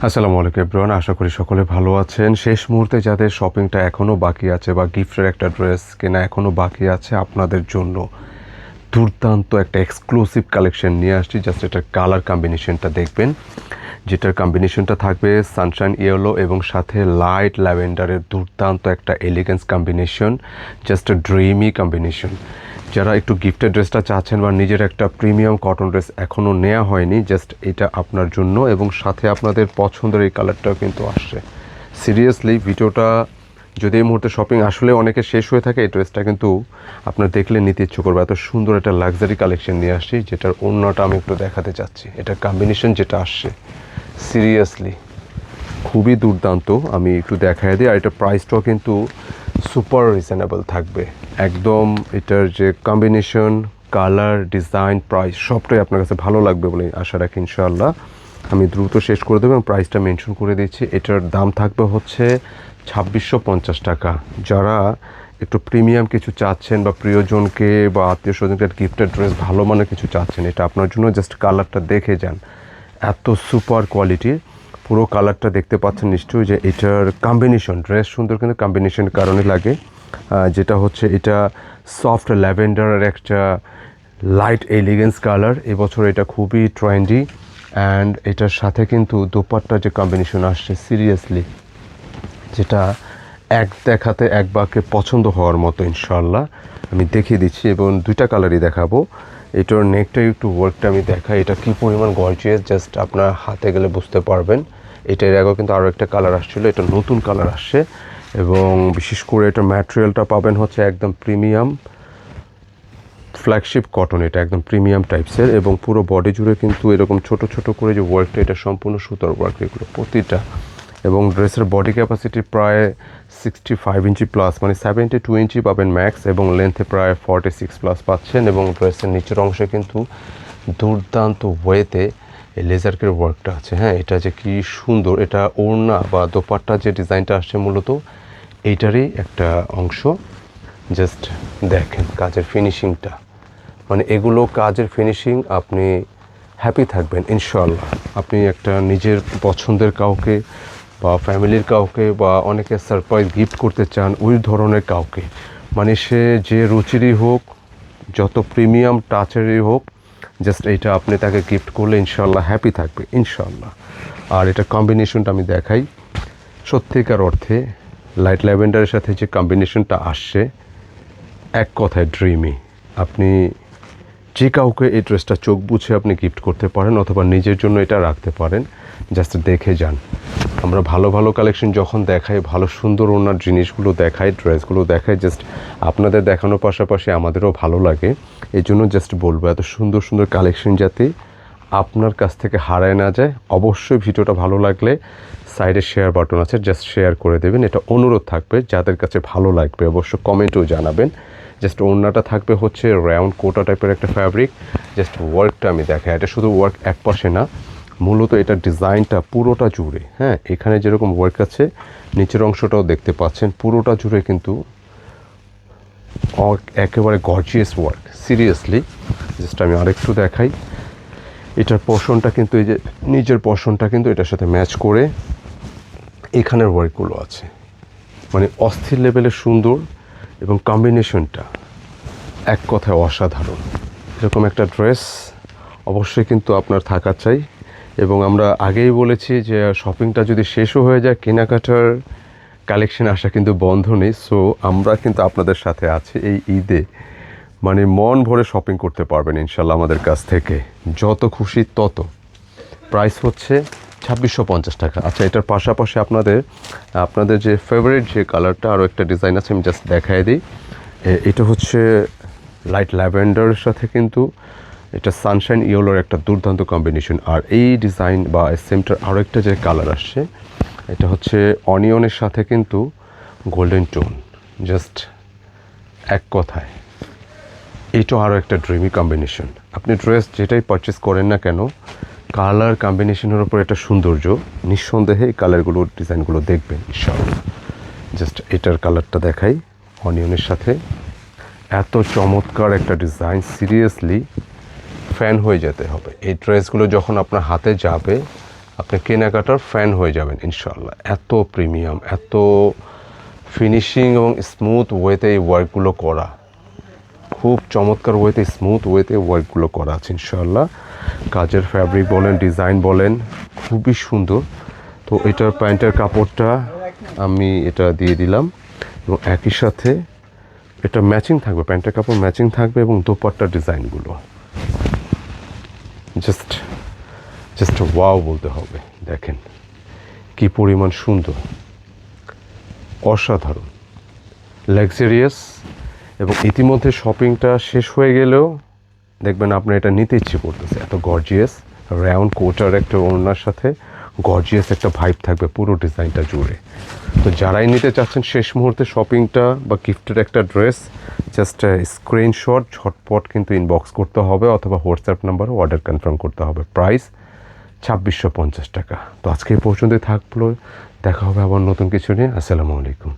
আসসালামু আলাইকুম এভরিওয়ান, আশা করি সকলে ভালো আছেন। শেষ মুহূর্তে যাদের শপিংটা এখনও বাকি আছে বা গিফটের একটা ড্রেস কেনা এখনও বাকি আছে, আপনাদের জন্য দুর্দান্ত একটা এক্সক্লুসিভ কালেকশন নিয়ে আসছি। জাস্ট এটার কালার কম্বিনেশনটা দেখবেন, যেটার কম্বিনেশনটা থাকবে সানশাইন ইয়েলো এবং সাথে লাইট ল্যাভেন্ডারের দুর্দান্ত একটা এলিগেন্স কম্বিনেশন, জাস্ট আ ড্রিমি কম্বিনেশন। যারা একটু গিফটের ড্রেসটা চাচ্ছেন বা নিজের একটা প্রিমিয়াম কটন ড্রেস এখনও নেওয়া হয়নি, জাস্ট এটা আপনার জন্য। এবং সাথে আপনাদের পছন্দের এই কালারটাও কিন্তু আসছে। সিরিয়াসলি ভিডিওটা যদি এই মুহূর্তে শপিং আসলে অনেকে শেষ হয়ে থাকে, এই ড্রেসটা কিন্তু আপনার দেখলে নিতে ইচ্ছে করবে। এত সুন্দর একটা লাক্সারি কালেকশন নিয়ে আসছি, যেটার অন্যটা আমি একটু দেখাতে চাচ্ছি। এটার কম্বিনেশন যেটা আসছে সিরিয়াসলি খুবই দুর্দান্ত, আমি একটু দেখাই দিই। আর এটার প্রাইসটাও কিন্তু সুপার রিজনেবল থাকবে একদম। এটার যে কম্বিনেশন, কালার, ডিজাইন, প্রাইস সবটাই আপনার কাছে ভালো লাগবে বলে আশা রাখি ইনশাআল্লাহ। আমি দ্রুত শেষ করে দেবো এবং প্রাইসটা মেনশন করে দিচ্ছি। এটার দাম থাকবে হচ্ছে 2650 টাকা। যারা একটু প্রিমিয়াম কিছু চাচ্ছেন বা প্রিয়জনকে বা আত্মীয় স্বজনকে গিফটের ড্রেস ভালো মানের কিছু চাচ্ছেন, এটা আপনার জন্য। জাস্ট কালারটা দেখে যান, এত সুপার কোয়ালিটির। পুরো কালারটা দেখতে পাচ্ছেন নিশ্চয়ই যে এটার কম্বিনেশন, ড্রেস সুন্দর কিন্তু কম্বিনেশনের কারণে লাগে। যেটা হচ্ছে এটা সফট ল্যাভেন্ডারের একটা লাইট এলিগেন্স কালার। এবছর এটা খুবই ট্রেন্ডি। অ্যান্ড এটার সাথে কিন্তু দোপাট্টার যে কম্বিনেশন আসছে সিরিয়াসলি, যেটা এক দেখাতে এক বাক্যে পছন্দ হওয়ার মতো ইনশাল্লাহ। আমি দেখিয়ে দিচ্ছি এবং দুইটা কালারই দেখাবো। এটার নেকটা একটু ওয়ার্কটা আমি দেখাই, এটা কী পরিমাণ গর্জিয়াস, জাস্ট আপনার হাতে গেলে বুঝতে পারবেন। এটার আগেও কিন্তু আরও একটা কালার আসছিলো, এটা নতুন কালার আসছে। এবং বিশেষ করে এটার ম্যাটেরিয়ালটা পাবেন হচ্ছে একদম প্রিমিয়াম ফ্ল্যাগশিপ কটন, এটা একদম প্রিমিয়াম টাইপসের। এবং পুরো বডি জুড়ে কিন্তু এরকম ছোট ছোট করে যে ওয়ার্কটা, এটা সম্পূর্ণ সুতার ওয়ার্ক এগুলো প্রতিটা। এবং ড্রেসের বডি ক্যাপাসিটি প্রায় 65 ইঞ্চি প্লাস, মানে 72 ইঞ্চি পাবেন ম্যাক্স, এবং লেন্থে প্রায় 46 প্লাস পাচ্ছেন। এবং ড্রেসের নিচের অংশে কিন্তু দুর্দান্ত ওয়েতে এই লেজারকের ওয়ার্কটা আছে। হ্যাঁ, এটা যে কি সুন্দর, এটা ওড়না বা দোপাট্টা যে ডিজাইনটা আসছে মূলত এইটারই একটা অংশ। জাস্ট দেখেন কাজের ফিনিশিংটা, মানে এগুলো কাজের ফিনিশিং, আপনি হ্যাপি থাকবেন ইনশাআল্লাহ। আপনি একটা নিজের পছন্দের কাউকে বা ফ্যামিলির কাউকে বা অনেকে সারপ্রাইজ গিফট করতে চান ওই ধরনের কাউকে, মানে সে যে রুচিরই হোক, যত প্রিমিয়াম টাচেরই হোক, জাস্ট এইটা আপনি তাকে গিফট করলে ইনশাআল্লাহ হ্যাপি থাকবে ইনশাআল্লাহ। আর এটা কম্বিনেশনটা আমি দেখাই, সত্যিকার অর্থে লাইট ল্যাভেন্ডারের সাথে যে কম্বিনেশনটা আসছে, এক কথায় ড্রিমি। আপনি যে কাউকে এই ড্রেসটা চোখ বুঝে আপনি গিফট করতে পারেন অথবা নিজের জন্য এটা রাখতে পারেন। জাস্ট দেখে যান। আমরা ভালো ভালো কালেকশন যখন দেখাই, ভালো সুন্দর ওনার জিনিসগুলো দেখাই, ড্রেসগুলো দেখাই, জাস্ট আপনাদের দেখানোর পাশাপাশি আমাদেরও ভালো লাগে। এই জন্য জাস্ট বলবো, এত সুন্দর সুন্দর কালেকশন যাতে আপনার কাছ থেকে হারায় না যায়। অবশ্যই ভিডিওটা ভালো লাগলে সাইডে শেয়ার বাটন আছে, জাস্ট শেয়ার করে দেবেন। এটা অনুরোধ থাকবে, যাদের কাছে ভালো লাগবে অবশ্য কমেন্টেও জানাবেন। জাস্ট ওড়নাটা থাকবে হচ্ছে রাউন্ড কোটা টাইপের একটা ফ্যাব্রিক। জাস্ট ওয়ার্কটা আমি দেখাই, এটা শুধু ওয়ার্ক এক পাশে না, মূলত এটা ডিজাইনটা পুরোটা জুড়ে। হ্যাঁ, এখানে যেরকম ওয়ার্ক আছে, নিচের অংশটাও দেখতে পাচ্ছেন, পুরোটা জুড়ে কিন্তু একেবারে গর্জিয়াস ওয়ার্ক সিরিয়াসলি। জাস্ট আমি আরেকটু দেখাই, এটার পোর্শনটা কিন্তু এই যে নিচের পোর্শনটা কিন্তু এটার সাথে ম্যাচ করে এখানের ওয়ার্কগুলো আছে, মানে অস্থির লেভেলের সুন্দর। এবং কম্বিনেশনটা এক কথায় অসাধারণ। এরকম একটা ড্রেস অবশ্যই কিন্তু আপনার থাকা চাই। এবং আমরা আগেই বলেছি যে শপিংটা যদি শেষও হয়ে যায়, কেনাকাটার কালেকশন আসা কিন্তু বন্ধ নেই। সো আমরা কিন্তু আপনাদের সাথে আছি এই ঈদে, মানে মন ভরে শপিং করতে পারবেন ইনশাল্লাহ আমাদের কাছ থেকে, যত খুশি তত। প্রাইস হচ্ছে 2650 টাকা। আচ্ছা, এটার পাশাপাশি আপনাদের যে ফেভারিট যে কালারটা, আরও একটা ডিজাইন আছে, আমি জাস্ট দেখাই দিই। এটা হচ্ছে লাইট ল্যাভেন্ডারের সাথে কিন্তু এটা সানশাইন ইয়েলোর একটা দুর্দান্ত কম্বিনেশন। আর এই ডিজাইন বা সেমটার আরও একটা যে কালার আসছে, এটা হচ্ছে অনিয়নের সাথে কিন্তু গোল্ডেন টোন। জাস্ট এক কথায় এইটাও আরও একটা ড্রিমি কম্বিনেশন। আপনি ড্রেস যেটাই পারচেস করেন না কেন, কালার কম্বিনেশনের উপর একটা সৌন্দর্য, নিঃসন্দেহে এই কালারগুলো ডিজাইনগুলো দেখবেন ইনশাআল্লাহ। জাস্ট এটার কালারটা দেখাই, অনিয়নের সাথে এত চমৎকার একটা ডিজাইন, সিরিয়াসলি ফ্যান হয়ে যেতে হবে। এই ড্রেসগুলো যখন আপনার হাতে যাবে আপনি কেনাকাটার ফ্যান হয়ে যাবেন ইনশাল্লাহ। এত প্রিমিয়াম, এত ফিনিশিং এবং স্মুথ ওয়েতে এই ওয়ার্কগুলো করা, খুব চমৎকার ওয়েতে স্মুথ ওয়েতে ওয়ার্কগুলো করা আছে ইনশাল্লাহ। কাজের ফ্যাব্রিক বলেন, ডিজাইন বলেন, খুবই সুন্দর। তো এটার প্যান্টের কাপড়টা আমি এটা দিয়ে দিলাম এবং একই সাথে এটা ম্যাচিং থাকবে, প্যান্টের কাপড় ম্যাচিং থাকবে এবং দোপাট্টার ডিজাইনগুলো জাস্ট ওয়াও বলতে হবে। দেখেন কি পরিমাণ সুন্দর, অসাধারণ, লাক্সারিয়াস। এবং ইতিমধ্যে শপিংটা শেষ হয়ে গেলেও দেখবেন আপনার এটা নিতে ইচ্ছে করতেছে। এত গর্জিয়াস রাউন্ড কোটার একটা ওড়নার সাথে গর্জিয়াস একটা ভাইব থাকবে পুরো ডিজাইনটা জুড়ে। তো যারাই নিতে চাচ্ছেন শেষ মুহূর্তে শপিংটা বা গিফটের একটা ড্রেস, জাস্ট স্ক্রিনশট ঝটপট কিন্তু ইনবক্স করতে হবে অথবা হোয়াটসঅ্যাপ নাম্বারে অর্ডার কনফার্ম করতে হবে। প্রাইস 2650 টাকা। তো আজকে এই পর্যন্তই থাকলো, দেখা হবে আবার নতুন কিছু নিয়ে। আসসালামু আলাইকুম।